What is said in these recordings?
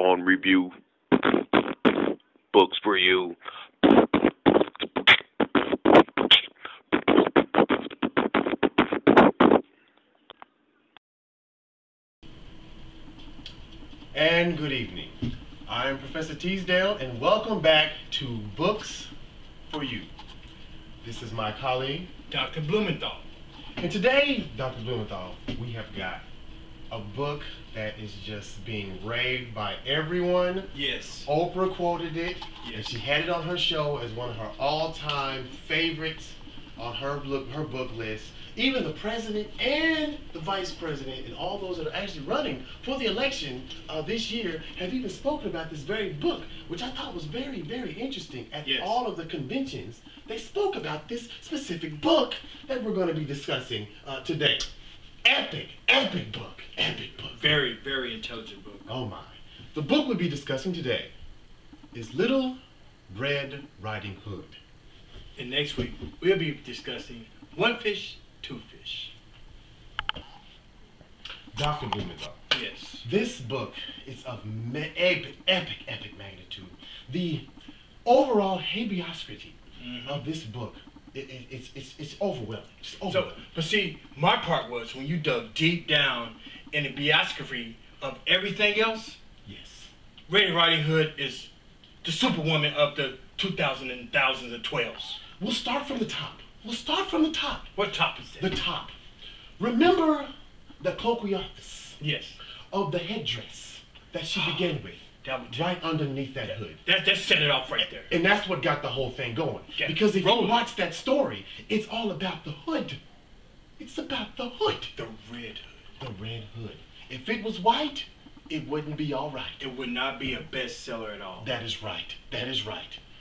on review. Books for you. And good evening. I'm Professor Teasdale, and welcome back to Books for You. This is my colleague, Dr. Blumenthal. And today, Dr. Blumenthal, we have got a book that is just being raved by everyone. Yes. Oprah quoted it, yes. And she had it on her show as one of her all-time favorites on her book list. Even the president and the vice president and all those that are actually running for the election this year have even spoken about this very book, which I thought was very, very interesting. At all of the conventions, they spoke about this specific book that we're going to be discussing today. Epic book. Very, very intelligent book. Oh my. The book we'll be discussing today is Little Red Riding Hood. And next week, we'll be discussing One Fish, Two Fish. Dr. Blumenthal. Yes. This book is of epic magnitude. The overall habeosity of this book, it's overwhelming. It's overwhelming. But see, my part was when you dug deep down in the biography of everything else. Yes. Red Riding Hood is the superwoman of the 2000s and 12s. We'll start from the top. What top is that? The top. Remember the coquillafis? Yes. Of the headdress that she began with. Right underneath that hood. That set it off right there. And that's what got the whole thing going. Yeah. Because if you watch that story, it's all about the hood. It's about the hood. The red hood. The red hood. If it was white, it wouldn't be all right. It would not be a bestseller at all. That is right.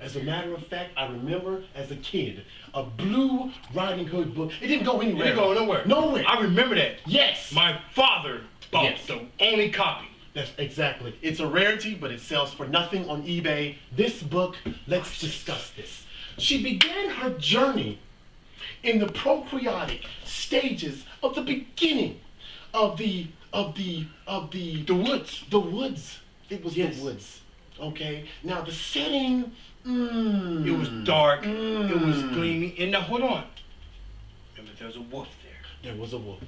As a matter of fact, I remember as a kid, a Blue Riding Hood book. It didn't go anywhere. It didn't go nowhere. Nowhere. I remember that. Yes. My father bought the only copy. That's exactly. It's a rarity, but it sells for nothing on eBay. This book, let's discuss this. She began her journey in the prokaryotic stages of the beginning of the woods. The woods. It was the woods. Okay. Now the setting. It was dark. It was gleaming. And now hold on. Remember, there was a wolf there. There was a wolf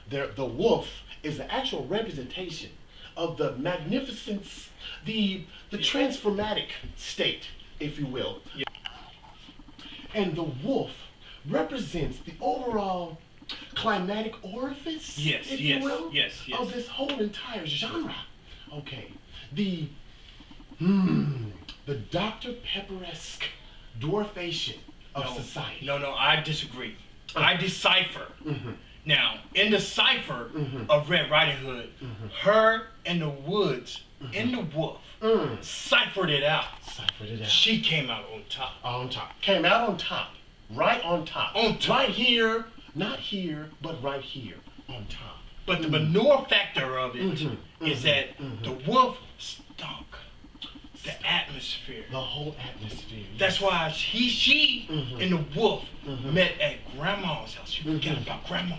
there. The wolf is the actual representation of the magnificence, the transformatic state, if you will. Yeah. And the wolf represents the overall climatic orifice, if you will, of this whole entire genre. Okay. The Dr. Pepper-esque dwarfation of society. No, I disagree. I decipher. Now, in the cipher of Red Riding Hood, her and the woods and the wolf ciphered it out. She came out on top. Came out on top. Right on top. On top. Right here, not here, but right here on top. But the manure factor of it is that the wolf stunk. The atmosphere. The whole atmosphere. That's why she and the wolf met at Grandma's house. You forget about Grandma.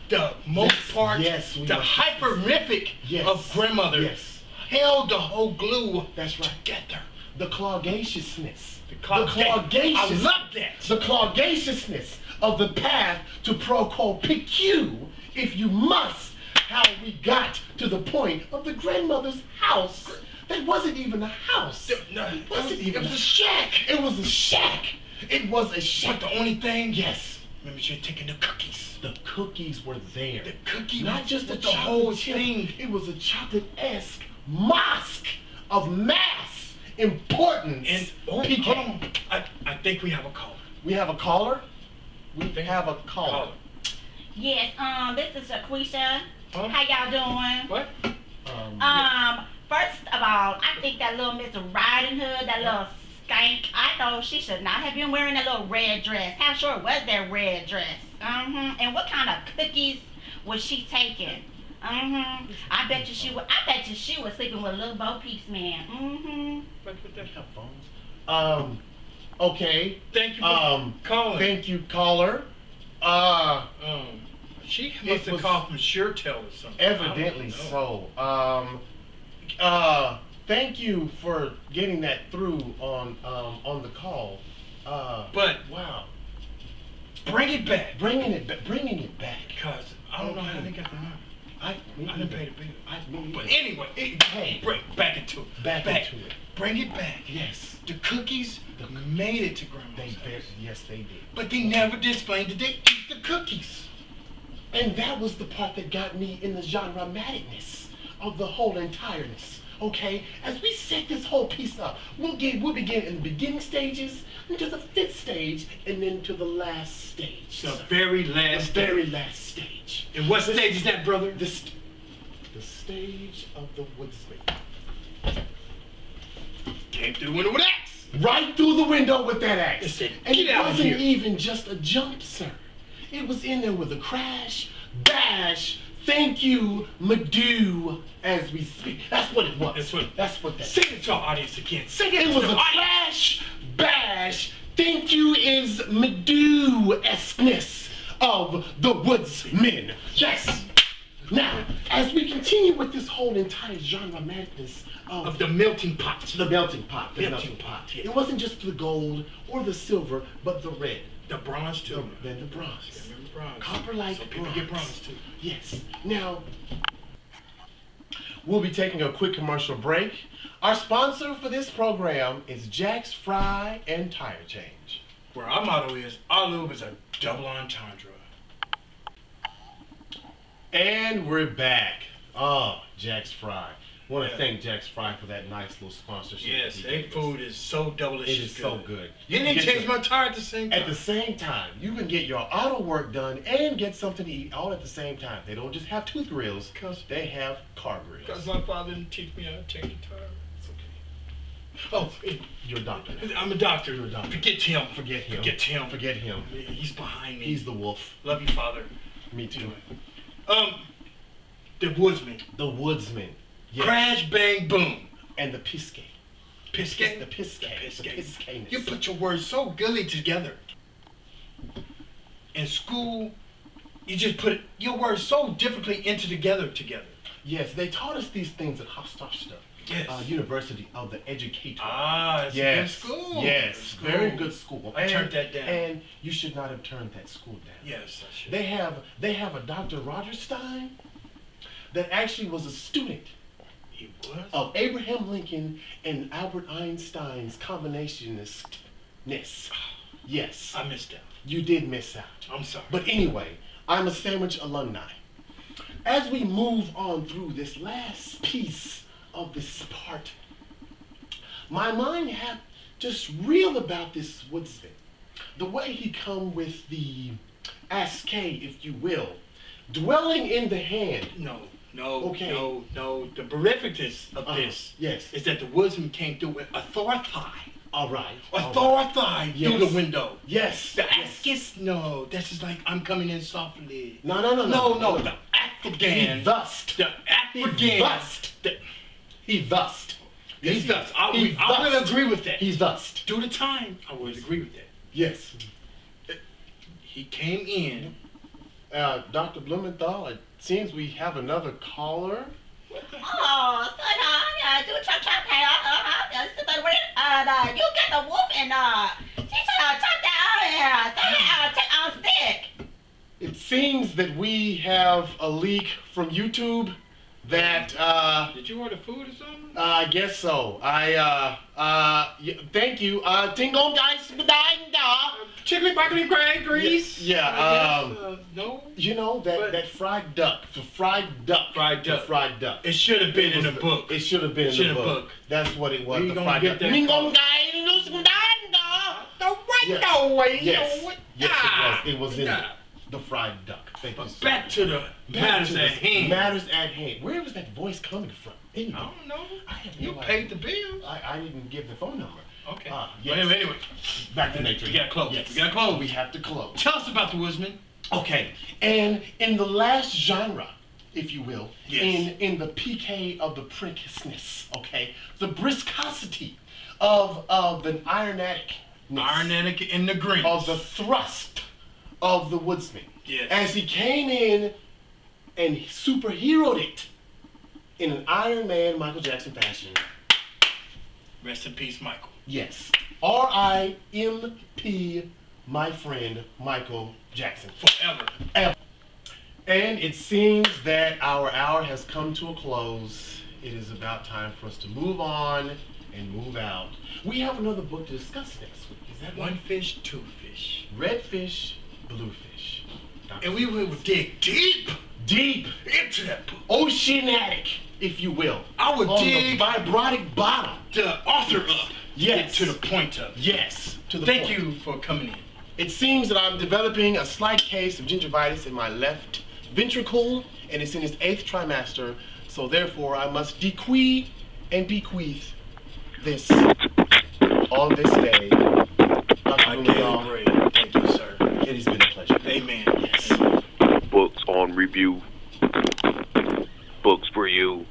The most part, the hypermythic of grandmothers held the whole glue together. The clawgaciousness. I love that. The clawgaciousness of the path to PQ, if you must, how we got to the point of the grandmother's house. That wasn't even a house. It was a shack. It was a shack. But the only thing, remember she had taken the cookies. The cookies were there. The cookies, not just the whole thing. It was a chocolate-esque mosque of mass importance. And hold on, I think we have a caller. We have a caller. Yes. This is Shaquisha. How y'all doing? What? First of all, I think that little Miss Riding Hood, that little skank, I thought she should not have been wearing that little red dress. How short was that red dress? And what kind of cookies was she taking? I bet you she was sleeping with a little Bo Peeps man. But they have phones. Okay. Thank you for calling. Thank you, caller. She must have called from SureTel or something. Evidently so. Thank you for getting that through on the call. But wow, bring it back. bringing it back. Because I don't know how they got the number. I didn't pay the bill. But anyway, bring back into it. Back into it. Bring it back. Yes. The cookies made it to Grandma's house. Yes, they did. But they never did explain that they eat the cookies. And that was the part that got me in the genre-maticness of the whole entireness. Okay, as we set this whole piece up, we'll begin in the beginning stages, into the 5th stage, and then to the last stage. The very last The very last stage. And what stage is that, brother? The stage of the woodsman. Came through the window with an axe. Right through the window with that axe. It said, and "Get it out of wasn't here." even just a jump, sir. It was in there with a crash, bash, thank you, Madoo, as we speak. That's what it was. That's what that Sing it to our audience again. Sing it It to was the a audience. crash, bash, thank you is Madoo-esqueness of the woodsmen. Yes. Now, as we continue with this whole entire genre madness Of the melting pot. the melting pot, Melting pot, yes. It wasn't just the gold or the silver, but the red, The bronze too. then the bronze. Yeah, remember bronze. Copper-like So people bronze. get bronze too. Yes. Now, we'll be taking a quick commercial break. Our sponsor for this program is Jack's Fry and Tire Change. Where our motto is, our lube is a double entendre. And we're back. Oh, Jack's Fry. I want to Yeah. thank Jack's Fry for that nice little sponsorship. Yes, that he their gave us. food is so delicious. It is so good. You You didn't get change your- my tire at the same time. At the same time, you can get your auto work done and get something to eat all at the same time. They don't just have tooth grills, they have car Because grills. my father didn't teach me how to change a tire. It's okay. Oh, You're a doctor. I'm a doctor. You're a doctor. Forget him. Forget him. Forget him. Forget him. He's behind me. He's the wolf. Love you, Father. Me too. The woodsman. The woodsman. Yes. Crash, bang, boom. And the Piscay. Piscay? The Piscay. The The Piscay. Piscayness. You put your words so goodly together. In school, you just put your words so differently together. Yes, they taught us these things at Hofstra. Yes. University of the Educator. Ah, it's Yes. a good school. Yes. Good school. Very good school. I turned that down. And you should not have turned that school down. Yes, I should. They have a Dr. Roger Stein that actually was a student He was? of Abraham Lincoln and Albert Einstein's combinationist. Yes. I missed out. You did miss out. I'm sorry. But anyway, I'm a Sandwich alumni. As we move on through this last piece of this part, my mind had just reeled about this woodsman. The way he come with the askay, if you will, dwelling in the hand. No. Okay. No. The berrificness of this Yes. is that the woodsman came through with authority. All right. Authority Yes. through the window. Yes. The yes. askis, no. That's just like I'm coming in softly. No. No. The He Afghan. thust. The Afghan. He thust. He thus. I He will thust. agree with that. He thust. Due to time, I would agree with that. Yes. He came in. Dr. Blumenthal, it seems we have another caller. Oh, so do chop you get the wolf and she chop that take on stick. It seems that we have a leak from YouTube that, Did you order food or something? I guess so. Thank you. Tingon guys, Chickly broccoli grind grease. No. You know, that fried duck. The fried duck. Fried duck. The fried duck. It should have been in the book. It should have been in the book. That's what it was. We The gonna fried get duck. that Tingon call. Yes, it was in there. The fried duck. Thank you, sir. Back to the matters at hand. Matters at hand. Where was that voice coming from? Anyway, I don't know. I have You no paid idea. the bills. I didn't give the phone number. Okay. Yes. Well, anyway, Back to nature. we gotta close. Yes. We gotta close. We have to close. Tell us about the woodsman. Okay. And in the last genre, if you will, Yes. in the PK of the prickness, okay, the briskosity of the ironatic in the green. of the thrust of the woodsman. Yes. As he came in and superheroed it in an Iron Man Michael Jackson fashion. Rest in peace, Michael. Yes. R.I.M.P. my friend Michael Jackson. Forever. Ever. And it seems that our hour has come to a close. It is about time for us to move on and move out. We have another book to discuss next week. Is that One fish, two fish. Red fish, blue fish. And we will dig deep into that book. Oceanic, if you will. I would on dig the vibrotic bottom. the author up. Yes. To the point of. Yes. To the Thank point. you for coming in. It seems that I'm developing a slight case of gingivitis in my left ventricle, and it's in its 8th trimester, so therefore I must decree and bequeath this on this day. Dr. My Blumenthal, daily bread. Thank you, sir. it has been a pleasure. Amen. Yes. Books on review. Books for you.